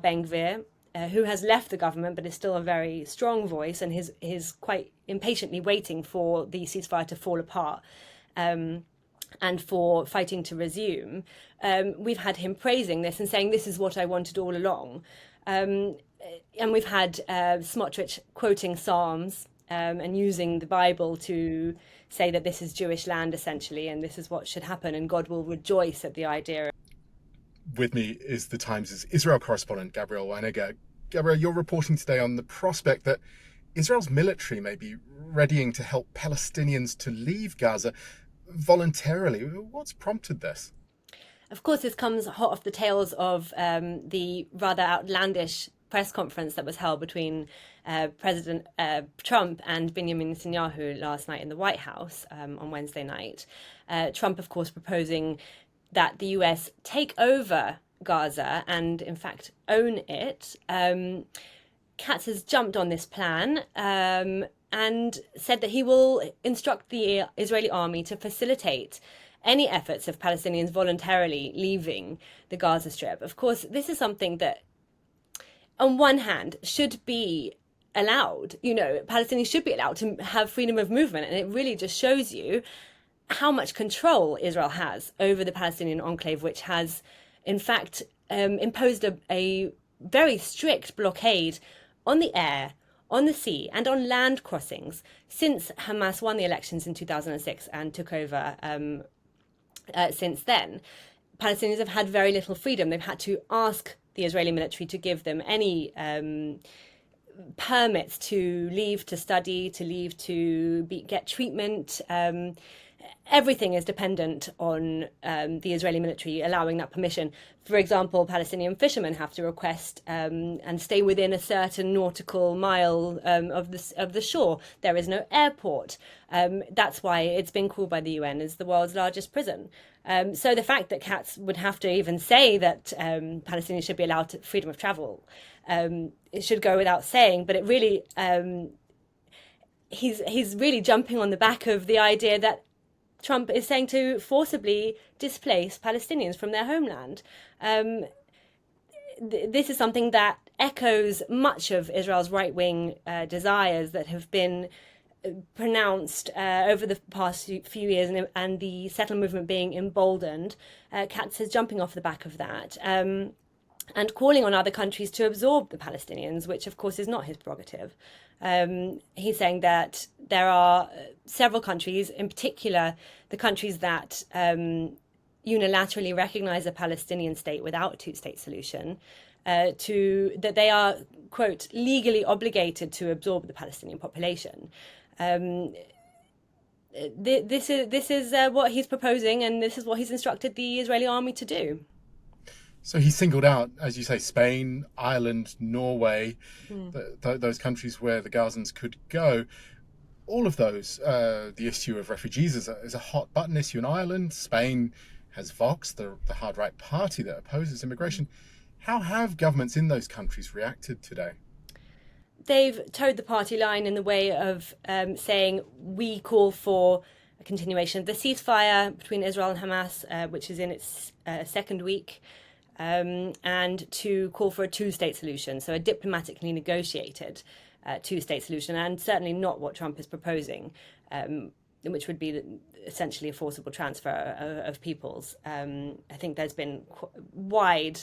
Ben-Gvir, who has left the government but is still a very strong voice and is quite impatiently waiting for the ceasefire to fall apart and for fighting to resume. We've had him praising this and saying, this is what I wanted all along. And we've had Smotrich quoting Psalms and using the Bible to say that this is Jewish land, essentially, and this is what should happen, and God will rejoice at the idea. With me is the Times' Israel correspondent, Gabrielle Weiniger. Gabrielle, you're reporting today on the prospect that Israel's military may be readying to help Palestinians to leave Gaza voluntarily. What's prompted this? Of course, this comes hot off the tails of the rather outlandish press conference that was held between President Trump and Benjamin Netanyahu last night in the White House on Wednesday night. Trump, of course, proposing that the US take over Gaza and, in fact, own it. Katz has jumped on this plan and said that he will instruct the Israeli army to facilitate any efforts of Palestinians voluntarily leaving the Gaza Strip. Of course, this is something that, on one hand, should be allowed. You know, Palestinians should be allowed to have freedom of movement, and it really just shows you how much control Israel has over the Palestinian enclave, which has, in fact, imposed a very strict blockade on the air, on the sea, and on land crossings since Hamas won the elections in 2006 and took over since then. Palestinians have had very little freedom. They've had to ask the Israeli military to give them any permits to leave to study, to leave to get treatment. Everything is dependent on the Israeli military allowing that permission. For example, Palestinian fishermen have to request and stay within a certain nautical mile of the shore. There is no airport. That's why it's been called by the UN as the world's largest prison. So the fact that Katz would have to even say that Palestinians should be allowed freedom of travel, it should go without saying. But it really, he's really jumping on the back of the idea that Trump is saying to forcibly displace Palestinians from their homeland. This is something that echoes much of Israel's right-wing desires that have been pronounced over the past few years, and the settler movement being emboldened. Katz is jumping off the back of that and calling on other countries to absorb the Palestinians, which of course is not his prerogative. He's saying that there are several countries, in particular the countries that unilaterally recognize a Palestinian state without a two-state solution, that they are, quote, legally obligated to absorb the Palestinian population. This is what he's proposing, and this is what he's instructed the Israeli army to do. So he singled out, as you say, Spain, Ireland, Norway, those countries where the Gazans could go. All of those, the issue of refugees is a hot button issue in Ireland. Spain has Vox, the hard right party that opposes immigration. How have governments in those countries reacted today? They've towed the party line in the way of saying we call for a continuation of the ceasefire between Israel and Hamas, which is in its second week. And to call for a two-state solution, so a diplomatically negotiated two-state solution, and certainly not what Trump is proposing, which would be essentially a forcible transfer of peoples. I think there's been wide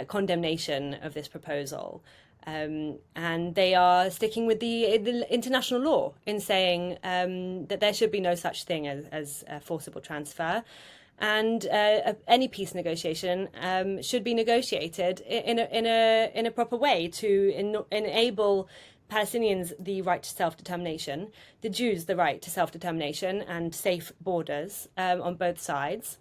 condemnation of this proposal, and they are sticking with the international law in saying that there should be no such thing as a forcible transfer. And any peace negotiation should be negotiated in a proper way to enable Palestinians the right to self-determination, the Jews the right to self-determination and safe borders on both sides,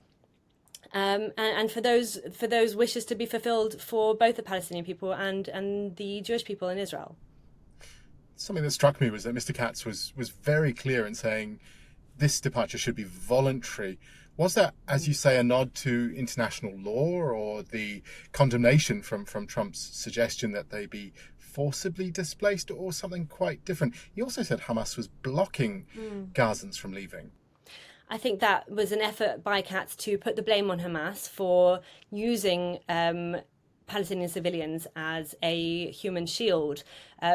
and for those wishes to be fulfilled for both the Palestinian people and the Jewish people in Israel. Something that struck me was that Mr. Katz was very clear in saying this departure should be voluntary. Was that, as you say, a nod to international law or the condemnation from Trump's suggestion that they be forcibly displaced, or something quite different? He also said Hamas was blocking Gazans from leaving. I think that was an effort by Katz to put the blame on Hamas for using Palestinian civilians as a human shield.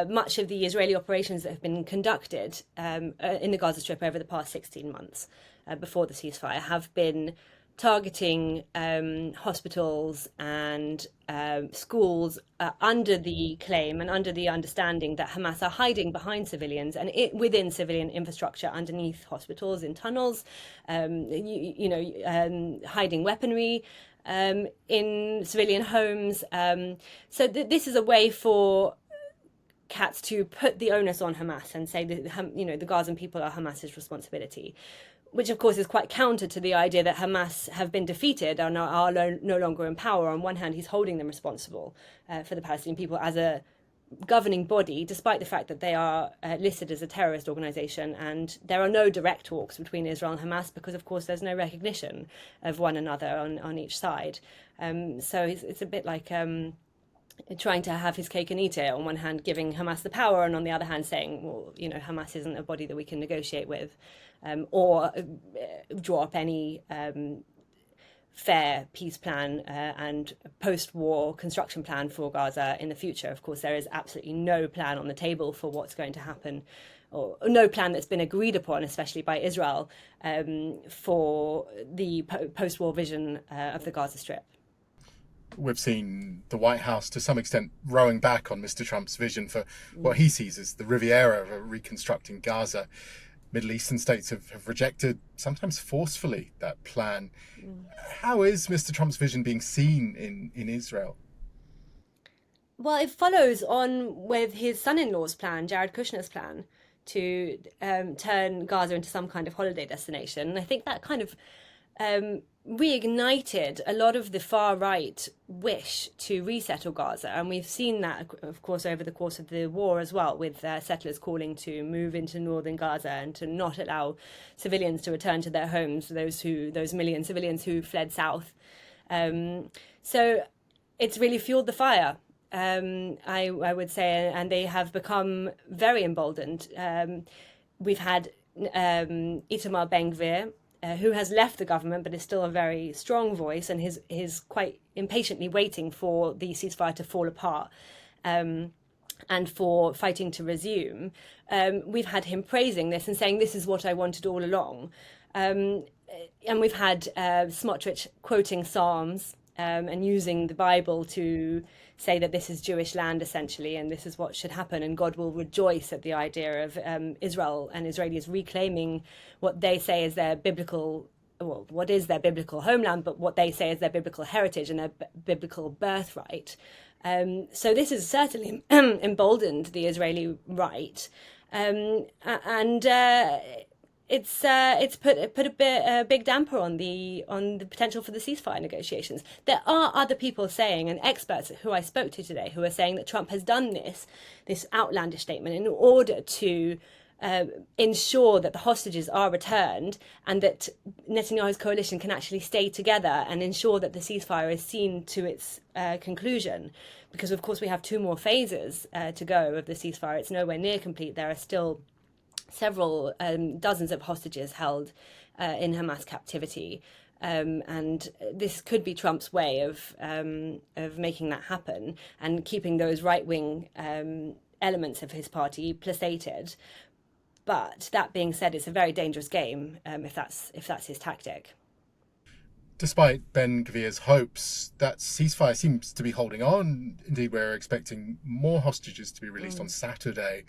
Much of the Israeli operations that have been conducted in the Gaza Strip over the past 16 months before the ceasefire have been targeting hospitals and schools under the claim and under the understanding that Hamas are hiding behind civilians and within civilian infrastructure underneath hospitals, in tunnels, hiding weaponry in civilian homes. So this is a way for Katz to put the onus on Hamas and say that the Gazan people are Hamas's responsibility, which of course is quite counter to the idea that Hamas have been defeated and are no longer in power. On one hand, he's holding them responsible for the Palestinian people as a governing body, despite the fact that they are listed as a terrorist organization, and there are no direct talks between Israel and Hamas because, of course, there's no recognition of one another on each side. So it's a bit like trying to have his cake and eat it. On one hand, giving Hamas the power, and on the other hand, saying, well, Hamas isn't a body that we can negotiate with, or draw up any fair peace plan and post-war construction plan for Gaza in the future. Of course, there is absolutely no plan on the table for what's going to happen, or no plan that's been agreed upon, especially by Israel, for the post-war vision of the Gaza Strip. We've seen the White House, to some extent, rowing back on Mr. Trump's vision for what he sees as the Riviera of reconstructing Gaza. Middle Eastern states have rejected, sometimes forcefully, that plan. How is Mr. Trump's vision being seen in Israel? Well, it follows on with his son-in-law's plan, Jared Kushner's plan, to turn Gaza into some kind of holiday destination. And I think that kind of reignited a lot of the far-right wish to resettle Gaza. And we've seen that, of course, over the course of the war as well, with settlers calling to move into northern Gaza and to not allow civilians to return to their homes, those million civilians who fled south. So it's really fueled the fire, I would say, and they have become very emboldened. We've had Itamar Ben-Gvir, who has left the government but is still a very strong voice and is quite impatiently waiting for the ceasefire to fall apart and for fighting to resume. We've had him praising this and saying, this is what I wanted all along. And we've had Smotrich quoting Psalms and using the Bible to say that this is Jewish land, essentially, and this is what should happen, and God will rejoice at the idea of Israel and Israelis reclaiming what they say is their biblical, well, what is their biblical homeland, but what they say is their biblical heritage and their biblical birthright. So this has certainly emboldened the Israeli right, and it's put a big damper on the potential for the ceasefire negotiations. There are other people saying, and experts who I spoke to today, who are saying that Trump has done this outlandish statement in order to ensure that the hostages are returned and that Netanyahu's coalition can actually stay together and ensure that the ceasefire is seen to its conclusion. Because, of course, we have 2 more phases to go of the ceasefire. It's nowhere near complete. There are still several dozens of hostages held in Hamas captivity. And this could be Trump's way of making that happen and keeping those right-wing elements of his party placated. But that being said, it's a very dangerous game if that's his tactic. Despite Ben-Gvir's hopes, that ceasefire seems to be holding on. Indeed, we're expecting more hostages to be released on Saturday.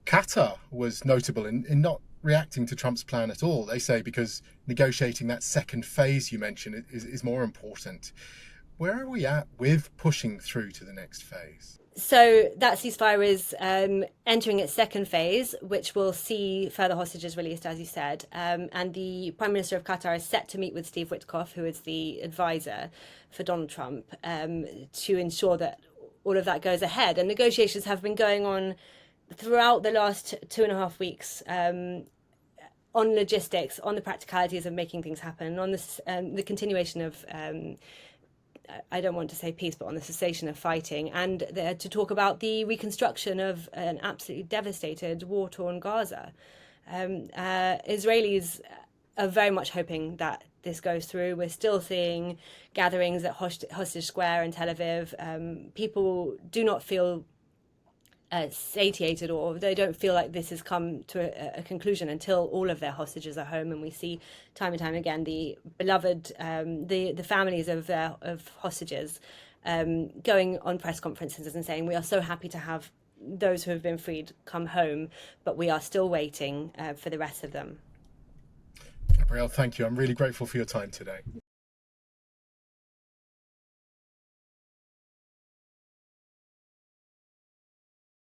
Qatar was notable in not reacting to Trump's plan at all. They say because negotiating that second phase you mentioned is more important. Where are we at with pushing through to the next phase? So that ceasefire is entering its second phase, which will see further hostages released, as you said. And the Prime Minister of Qatar is set to meet with Steve Witkoff, who is the advisor for Donald Trump, to ensure that all of that goes ahead. And negotiations have been going on throughout the last 2.5 weeks on logistics, on the practicalities of making things happen, on the continuation of, I don't want to say peace, but on the cessation of fighting, and to talk about the reconstruction of an absolutely devastated, war-torn Gaza. Israelis are very much hoping that this goes through. We're still seeing gatherings at Hostage Square in Tel Aviv. People do not feel satiated, or they don't feel like this has come to a conclusion until all of their hostages are home. And we see time and time again the beloved, the families of hostages going on press conferences and saying, we are so happy to have those who have been freed come home, but we are still waiting for the rest of them. Gabrielle, thank you. I'm really grateful for your time today.